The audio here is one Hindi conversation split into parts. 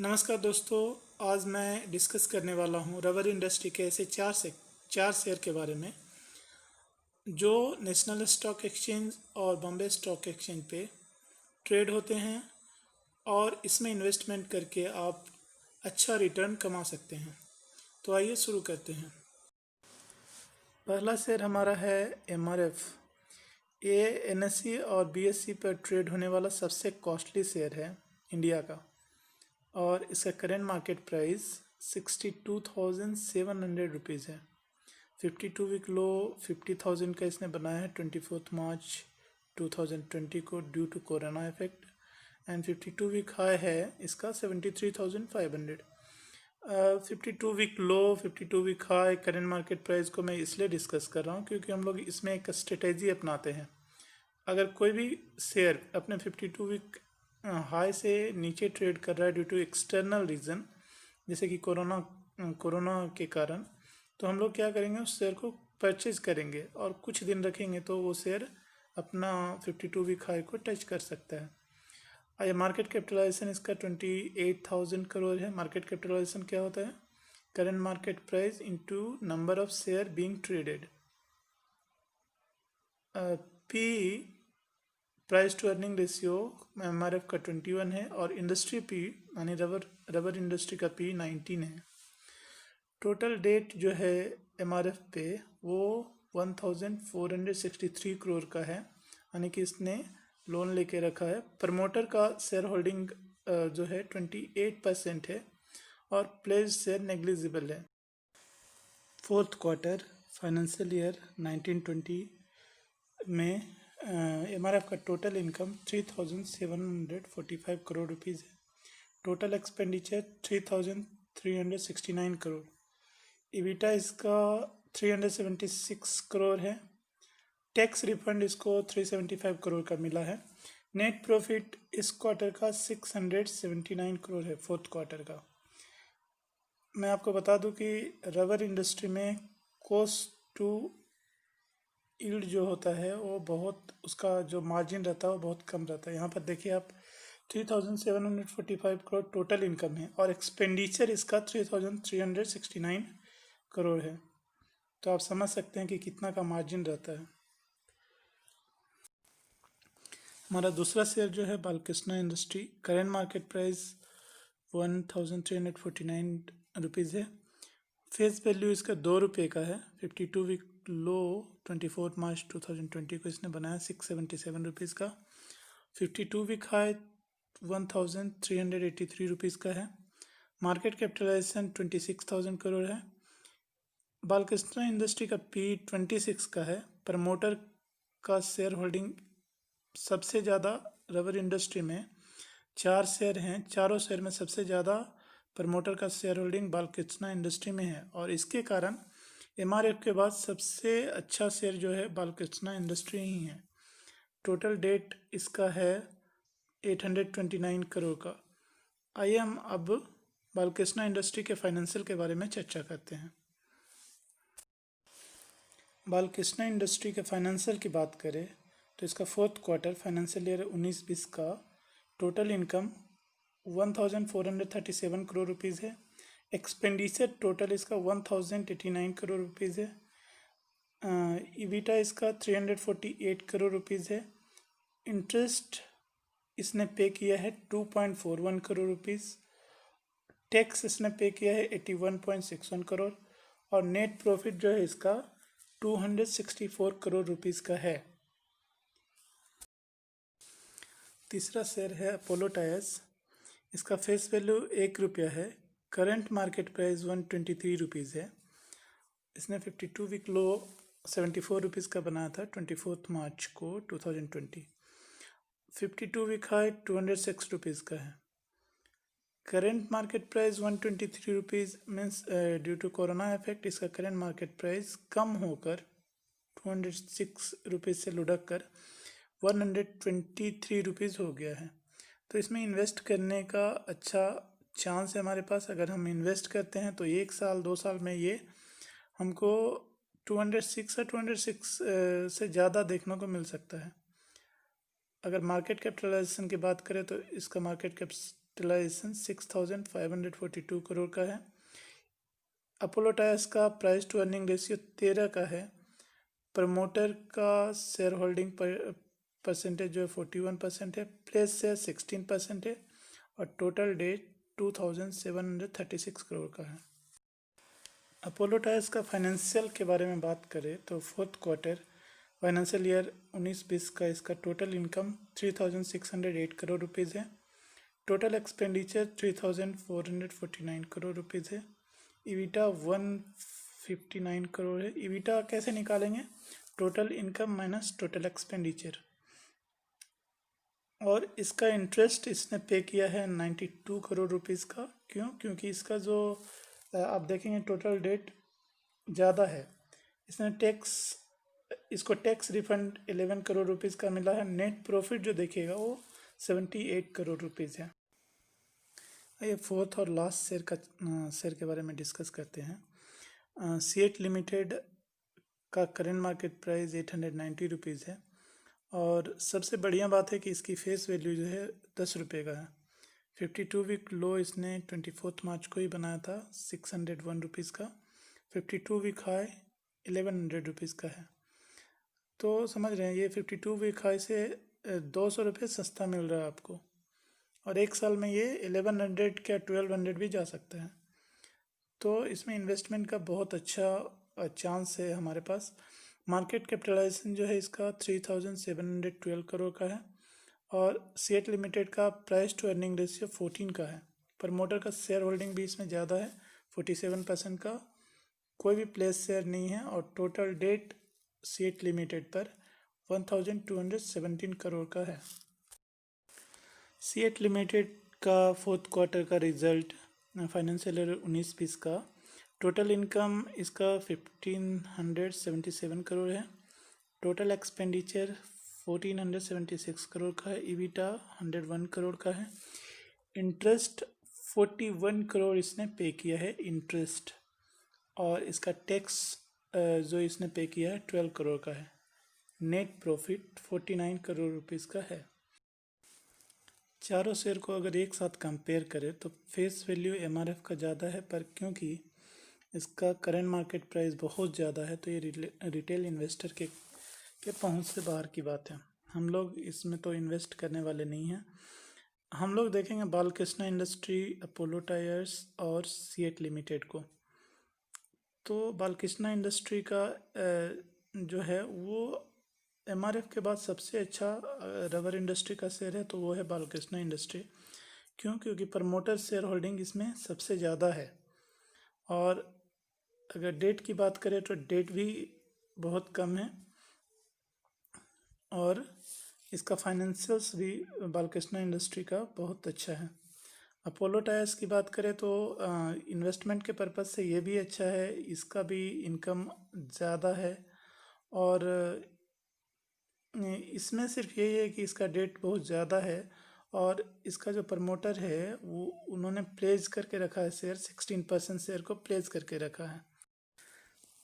नमस्कार दोस्तों। आज मैं डिस्कस करने वाला हूँ रबर इंडस्ट्री के ऐसे चार शेयर के बारे में जो नेशनल स्टॉक एक्सचेंज और बॉम्बे स्टॉक एक्सचेंज पे ट्रेड होते हैं और इसमें इन्वेस्टमेंट करके आप अच्छा रिटर्न कमा सकते हैं। तो आइए शुरू करते हैं। पहला शेयर हमारा है एमआरएफ। ये एनएससी और बीएससी पर ट्रेड होने वाला सबसे कॉस्टली शेयर है इंडिया का और इसका करेंट मार्केट प्राइस 62,700 रुपीज़ है। 52 वीक लो 50,000 का इसने बनाया है 24 मार्च 2020 को due to corona effect and 52 week high है इसका 73,500। 52 week low 52 week high current market price को मैं इसलिए डिस्कस कर रहा हूँ क्योंकि हम लोग इसमें एक स्ट्रेटेजी अपनाते हैं। अगर कोई भी शेयर अपने 52 वीक हाई से नीचे ट्रेड कर रहा है ड्यू टू एक्सटर्नल रीज़न जैसे कि कोरोना के कारण, तो हम लोग क्या करेंगे, उस शेयर को परचेज करेंगे और कुछ दिन रखेंगे तो वो शेयर अपना 52 वीक हाई को टच कर सकता है। आइए, मार्केट कैपिटलाइजेशन इसका 28,000 करोड़ है। मार्केट कैपिटलाइजेशन क्या होता है? Current market price into number of share being traded. P price to earning ratio MRF का 21 है और इंडस्ट्री पी यानी रबर इंडस्ट्री का पी 19 है। टोटल डेट जो है एमआरएफ पे वो 1463 करोड़ का है, यानी कि इसने लोन लेके रखा है। प्रमोटर का शेयर होल्डिंग जो है 28% है और प्लेज शेयर नेग्लिजिबल है। फोर्थ क्वार्टर फाइनेंशियल ईयर 1920 में एमआरएफ का टोटल इनकम 3,745 करोड़ रुपीज़ है। Total expenditure 3,369 crore. इबिटा इसका 376 करोड़ है। टैक्स रिफंड इसको 375 करोड़ का मिला है। नेट प्रॉफिट इस क्वार्टर का 679 करोड़ है, फोर्थ क्वार्टर का। मैं आपको बता दूं कि रबर इंडस्ट्री में कॉस्ट टू यील्ड जो होता है वो बहुत, उसका जो मार्जिन रहता है वो बहुत कम रहता है। यहाँ पर देखिए आप 3,745 करोड़ टोटल इनकम है और एक्सपेंडिचर इसका 3,369 करोड़ है, तो आप समझ सकते हैं कि कितना का मार्जिन रहता है। हमारा दूसरा शेयर जो है Balkrishna industry. Current market price 1,349 rupees है। फेस वैल्यू इसका 2 रुपये का है। 52 वीक लो 24 मार्च 2020 को इसने बनाया 677 रुपीज़ का। 52 वीक हाई 1,383 रुपीज़ का है। मार्केट कैपिटलाइजेशन 26,000 करोड़ है। बालकृष्णा इंडस्ट्री का पी 26 का है। प्रमोटर का शेयर होल्डिंग सबसे ज़्यादा रबर इंडस्ट्री में 4 शेयर हैं, चारों शेयर में सबसे ज़्यादा प्रमोटर का शेयर होल्डिंग बालकृष्णा इंडस्ट्री में है और इसके कारण एमआरएफ के बाद सबसे अच्छा शेयर जो है बालकृष्णा इंडस्ट्री ही है। टोटल डेट इसका है 829 करोड़ का। आइए हम अब बालकृष्णा इंडस्ट्री के फाइनेंशियल के बारे में चर्चा करते हैं। बालकृष्णा इंडस्ट्री के फाइनेंशियल की बात करें तो इसका फोर्थ क्वार्टर फाइनेंशियल ईयर 19-20 का टोटल इनकम 1,437 करोड़ रुपीज़ है। एक्सपेंडिचर टोटल इसका 1,089 करोड़ रुपीज़ है। इबिटा इसका 348 करोड़ रुपीज़ है। इंटरेस्ट इसने पे किया है 2.41 करोड़ रुपीज़। टैक्स इसने पे किया है 81.61 करोड़ और नेट प्रॉफिट जो है इसका 264 करोड़ रुपीज़ का है। तीसरा शेयर है अपोलो टायर्स। इसका फेस वैल्यू 1 रुपया है। करंट मार्केट प्राइस 123 रुपीज़ है। इसने 52 वीक लो 74 रुपीज़ का बनाया था 24 मार्च को 2020। 52 वीक हाई 206 रुपीज़ का है। Current market price 123 rupees means due to corona effect इसका करंट मार्केट प्राइस कम होकर 206 रुपीज़ से लुढ़क कर 123 रुपीज़ हो गया है। तो इसमें इन्वेस्ट करने का अच्छा चांस है हमारे पास। अगर हम इन्वेस्ट करते हैं तो 1 साल 2 साल में ये हमको 206 या 206 से ज़्यादा देखने को मिल सकता है। अगर मार्केट कैपिटलाइजेशन की बात करें तो इसका मार्केट कैपिटलाइजेशन 6,542 करोड़ का है। अपोलो टायर्स का प्राइस टू अर्निंग रेशियो 13 का है। प्रमोटर का शेयर होल्डिंग परसेंटेज जो है 41% है, प्लेस शेयर 16% है और टोटल डेट 2,736 करोड़ का है। अपोलो टायर्स का फाइनेंशियल के बारे में बात करें तो फोर्थ क्वार्टर फाइनेंशियल ईयर 19-20 का इसका टोटल इनकम 3,608 करोड़ रुपीज़ है। टोटल एक्सपेंडिचर 3,449 करोड़ रुपीज़ है। ईबिटा 159 करोड़ है। ईबिटा कैसे निकालेंगे? Total income minus total expenditure. और इसका इंटरेस्ट इसने पे किया है 92 करोड़ रुपीज़ का। क्यों? क्योंकि इसका जो आप देखेंगे टोटल डेट ज़्यादा है। इसको टैक्स रिफंड 11 करोड़ रुपीज़ का मिला है। नेट प्रॉफिट जो देखिएगा वो 78 करोड़ रुपीज़ है। ये फोर्थ और लास्ट शेयर के बारे में डिस्कस करते हैं। सीएट लिमिटेड का करेंट मार्केट प्राइस 890 रुपीज़ है और सबसे बढ़िया बात है कि इसकी फेस वैल्यू जो है 10 रुपये का है। 52 वीक लो इसने 24 मार्च को ही बनाया था 601 रुपीज़ का। 52 वीक हाई 1100 रुपीज़ का है। तो समझ रहे हैं ये 52 वीक हाई से 200 रुपये सस्ता मिल रहा है आपको और एक साल में ये 1100 क्या 1200 भी जा सकता है। तो इसमें इन्वेस्टमेंट का बहुत अच्छा चांस है हमारे पास। मार्केट कैपिटलाइजेशन जो है इसका 3,712 करोड़ का है और सीएट लिमिटेड का प्राइस टू अर्निंग रेशियो 14 का है। प्रमोटर का शेयर होल्डिंग भी इसमें ज़्यादा है 47% का। कोई भी प्लेस शेयर नहीं है और टोटल डेट सीएट लिमिटेड पर 1,217 करोड़ का है। सीएट लिमिटेड का फोर्थ क्वार्टर का रिजल्ट फाइनेंशियल ईयर 19-20 का टोटल इनकम इसका 1,577 करोड़ है। टोटल एक्सपेंडिचर 1,476 करोड़ का है। ईबिटा 101 करोड़ का है। इंटरेस्ट 41 करोड़ इसने पे किया है इंटरेस्ट और इसका टैक्स जो इसने पे किया है 12 करोड़ का है। नेट प्रॉफिट 49 करोड़ रुपीज़ का है। चारों शेयर को अगर एक साथ कंपेयर करें तो फेस वैल्यू एमआरएफ का ज़्यादा है, पर क्योंकि इसका करंट मार्केट प्राइस बहुत ज़्यादा है तो ये रिटेल इन्वेस्टर के पहुंच से बाहर की बात है। हम लोग इसमें तो इन्वेस्ट करने वाले नहीं हैं। हम लोग देखेंगे बालकृष्णा इंडस्ट्री, अपोलो टायर्स और सीएट लिमिटेड को। तो बालकृष्णा इंडस्ट्री का जो है वो एमआरएफ के बाद सबसे अच्छा रबर इंडस्ट्री का शेयर है तो वो है बालकृष्णा इंडस्ट्री। क्यों? क्योंकि प्रमोटर शेयर होल्डिंग इसमें सबसे ज़्यादा है और अगर डेट की बात करें तो डेट भी बहुत कम है और इसका फाइनेंशियल्स भी बालकृष्णा इंडस्ट्री का बहुत अच्छा है। अपोलो टायर्स की बात करें तो इन्वेस्टमेंट के पर्पज़ से ये भी अच्छा है, इसका भी इनकम ज़्यादा है और इसमें सिर्फ यही है कि इसका डेट बहुत ज़्यादा है और इसका जो प्रमोटर है वो उन्होंने प्लेज करके रखा है शेयर, 16% शेयर को प्लेज करके रखा है।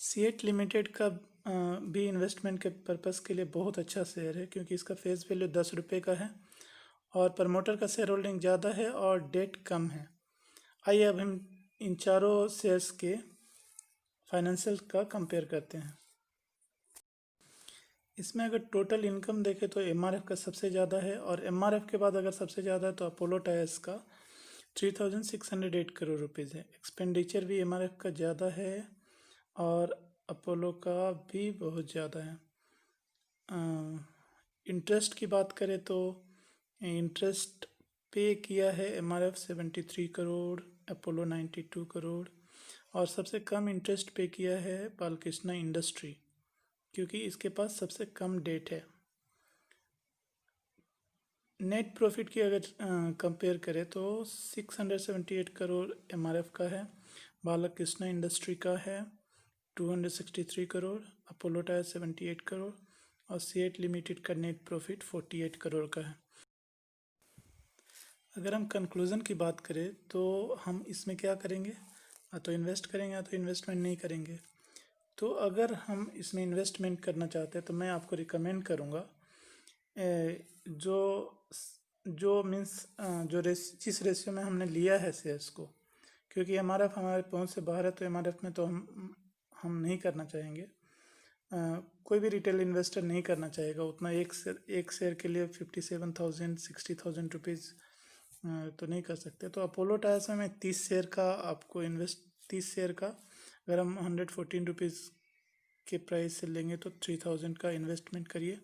सीएट लिमिटेड का भी इन्वेस्टमेंट के पर्पज़ के लिए बहुत अच्छा शेयर है क्योंकि इसका फेस वैल्यू 10 रुपये का है और प्रमोटर का शेयर होल्डिंग ज़्यादा है और डेट कम है। आइए अब हम इन चारों शेयर्स के फाइनेंशियल का कंपेयर करते हैं। इसमें अगर टोटल इनकम देखें तो एमआरएफ का सबसे ज़्यादा है और एमआरएफ के बाद अगर सबसे ज़्यादा है तो अपोलो टायर्स का 3,608 करोड़ रुपीज़ है। एक्सपेंडिचर भी एमआरएफ का ज़्यादा है और अपोलो का भी बहुत ज़्यादा है। इंटरेस्ट की बात करें तो इंटरेस्ट पे किया है एमआरएफ 73 करोड़, अपोलो 92 करोड़ और सबसे कम इंटरेस्ट पे किया है बालकृष्णा इंडस्ट्री क्योंकि इसके पास सबसे कम डेट है। नेट प्रॉफिट की अगर कंपेयर करें तो 678 करोड़ एमआरएफ का है, बालकृष्णा इंडस्ट्री का है 263 करोड़, अपोलो टायर 78 करोड़ और सीएट लिमिटेड का नेट प्रॉफिट 48 करोड़ का है। अगर हम कंक्लूज़न की बात करें तो हम इसमें क्या करेंगे? या तो इन्वेस्ट करेंगे या तो इन्वेस्टमेंट नहीं करेंगे। तो अगर हम इसमें इन्वेस्टमेंट करना चाहते हैं तो मैं आपको रिकमेंड करूँगा जो जो मीन्स जो जिस रेशियो में हमने लिया है शेयर्स को, क्योंकि एमआरएफ हमारे पहुंच से बाहर है, तो एमआरएफ में तो हम नहीं करना चाहेंगे। कोई भी रिटेल इन्वेस्टर नहीं करना चाहेगा उतना। एक शेयर के लिए 57,000 60,000 रुपीज़ तो नहीं कर सकते। तो अपोलो टायर्स में 30 शेयर का आपको 30 शेयर का अगर हम 114 रुपीज़ के प्राइस से लेंगे तो 3,000 का इन्वेस्टमेंट करिए।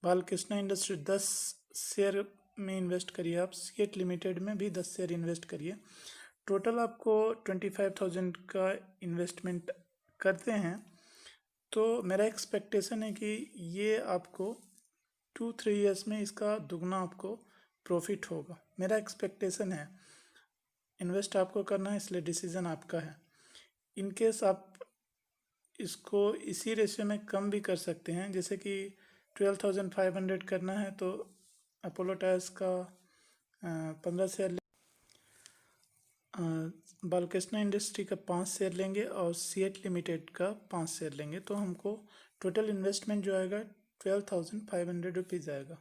बालकृष्णा इंडस्ट्री 10 शेयर में इन्वेस्ट करिए आप। सीएट लिमिटेड में भी 10 शेयर इन्वेस्ट करिए। टोटल आपको 25,000 का इन्वेस्टमेंट करते हैं तो मेरा एक्सपेक्टेशन है कि ये आपको 2-3 ईयर्स में इसका दुगना आपको प्रॉफिट होगा। मेरा एक्सपेक्टेशन है। इन्वेस्ट आपको करना है, इसलिए डिसीजन आपका है। इन केस आप इसको इसी रेशियो में कम भी कर सकते हैं, जैसे कि 12,500 करना है तो अपोलो टायर्स का 15 शेयर, बालकृष्णा इंडस्ट्री का 5 शेयर लेंगे और सीएट लिमिटेड का 5 शेयर लेंगे तो हमको टोटल इन्वेस्टमेंट जो आएगा 12,500 रुपीज़ आएगा।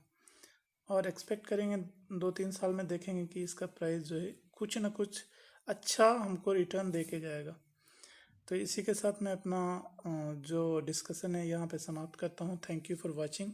और एक्सपेक्ट करेंगे 2-3 साल में देखेंगे कि इसका प्राइस जो है कुछ ना कुछ अच्छा हमको रिटर्न दे के जाएगा। तो इसी के साथ मैं अपना जो डिस्कशन है यहाँ पे समाप्त करता हूँ। Thank you for watching.